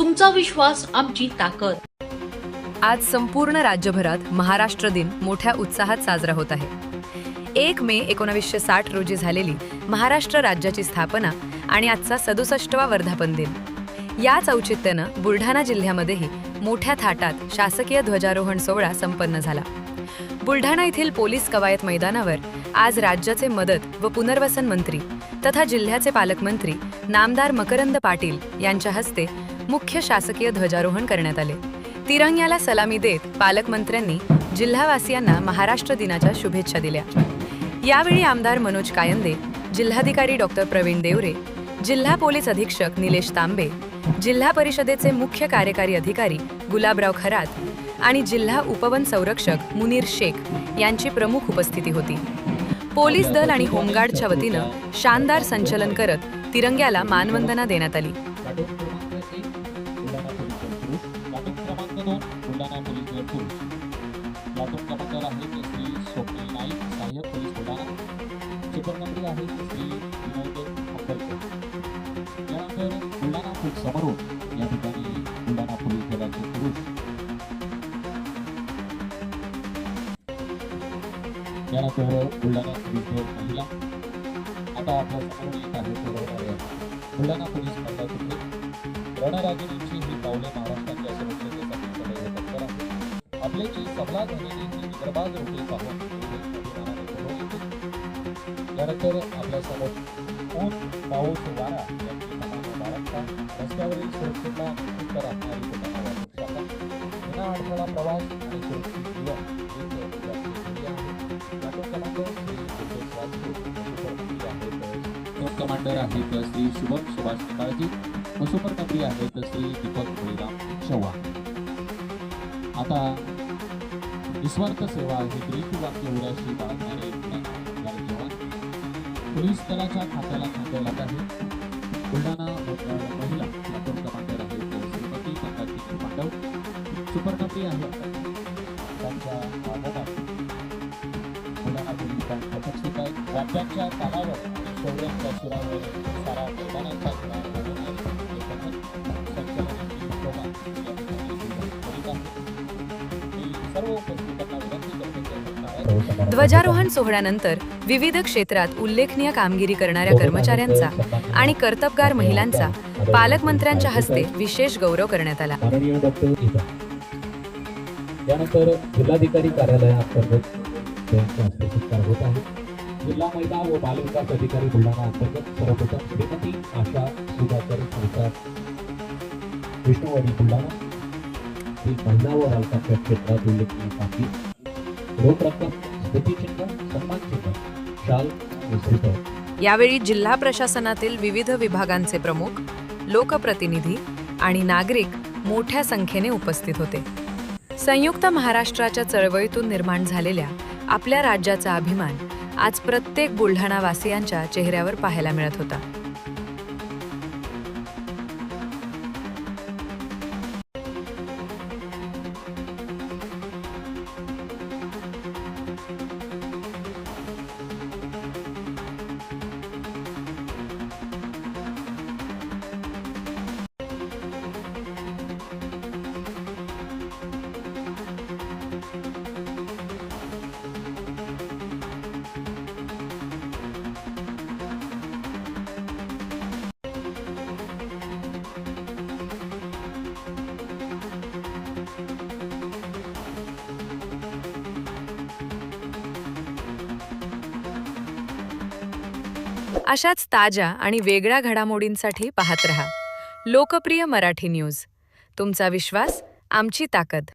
तुमचा विश्वास आमची ताकद. आज संपूर्ण राज्यभरात महाराष्ट्र दिन मोठ्या उत्साहात साजरा होत आहे. 1 मे 1960 रोजी झालेली महाराष्ट्र राज्याची स्थापना आणि आजचा 67वा वर्धापन दिन. याच औचित्यानं बुलढाणा जिल्ह्यामध्येही मोठ्या थाटात शासकीय ध्वजारोहण सोहळा संपन्न झाला. बुलढाणा येथील पोलीस कवायत मैदानावर आज राज्याचे मदत व पुनर्वसन मंत्री तथा जिल्ह्याचे पालकमंत्री नामदार मकरंद पाटील यांच्या हस्ते मुख्य शासकीय ध्वजारोहण करण्यात आले. तिरंग्याला सलामी देत पालकमंत्र्यांनी जिल्हावासियांना महाराष्ट्र दिनाच्या शुभेच्छा दिल्या. यावेळी आमदार मनोज कायंदे, जिल्हाधिकारी डॉक्टर प्रवीण देवरे, जिल्हा पोलीस अधीक्षक निलेश तांबे, जिल्हा परिषदेचे मुख्य कार्यकारी अधिकारी गुलाबराव खरात आणि जिल्हा उपवन संरक्षक मुनीर शेख यांची प्रमुख उपस्थिती होती. पोलीस दल आणि होमगार्डच्या वतीनं शानदार संचलन करत तिरंग्याला मानवंदना देण्यात आली. या ठिकाणी बुलढाणा पोलीस दलाचे पुरुष, त्यानंतर बुलढाणा पोलीस दल महिला. आता आपल्या समोर येत आहे बुलढाणा पोलीस मंडळाचे रणरागिणींची ही पावले महाराष्ट्राच्या सुरक्षेसाठी सदैव तत्पर आहे. आपले जी सबला झालेली ही विदर्भात रोखली पाहून अभिमानाने बोलवली होती. त्यानंतर आपल्या समोर ऊन, पाऊस, वारा यांची समान बाळगता रस्त्यावरील सुरक्षेला उत्तर राखणारी बुलढाणा वाहतूक शाखा विना अडथळा प्रवास आणि सुरक्षित जीवन कमांडर आहेत श्री शुभम सुभाष निकाळजी व सुपरकंत्री आहेत श्री दीपक बळीराम चव्हाण. आता निस्वार्थ सेवा ही ब्रीफवाक्य उराशी बाळगणारे जवान पोलीस दलाच्या खात्याला खांद्या लागत आहे. बुलढाणा महिला प्लाटून कमांडर आहेत श्रीमती पंकजी पांडव, सुपरकंत्री आहेत त्यांच्या मार्फत बुलढाणा पोलीस बँक उपस्थित आहेत. राज्याच्या तालावर शौर्याच्या शिरावर सारा मैदानाचा सर्व उपस्थितांना विनंती करते. ध्वजारोहण सोहळ्यानंतर विविध क्षेत्रात उल्लेखनीय कामगिरी करणाऱ्या कर्मचाऱ्यांचा आणि कर्तबगार महिलांचा पालकमंत्र्यांच्या हस्ते विशेष गौरव करण्यात आला. त्यानंतर जिल्हाधिकारी कार्यालयाअंतर्गत सत्कार होत आहे. जिल्हा महिला व बालविकास अधिकारी बुलढाणा अंतर्गत सर्वप्रथम श्रीमती आशा सुधाकर संसार विष्णुवाडी बुलढाणा ही महिला व बालकाच्या क्षेत्रात उल्लेखनीय कामगिरी रोख रक्कम, स्मृतिचिन्ह, सन्मानचिन्ह, शाल वितरित. यावेळी जिल्हा प्रशासनातील विविध विभागांचे प्रमुख, लोकप्रतिनिधी आणि नागरिक मोठ्या संख्येने उपस्थित होते. संयुक्त महाराष्ट्राच्या चळवळीतून निर्माण झालेल्या आपल्या राज्याचा अभिमान आज प्रत्येक बुलढाणावासियांच्या चेहऱ्यावर पाहायला मिळत होता. अशाच ताज्या आणि वेगळ्या घडामोडींसाठी पाहत रहा लोकप्रिय मराठी न्यूज. तुमचा विश्वास आमची ताकद.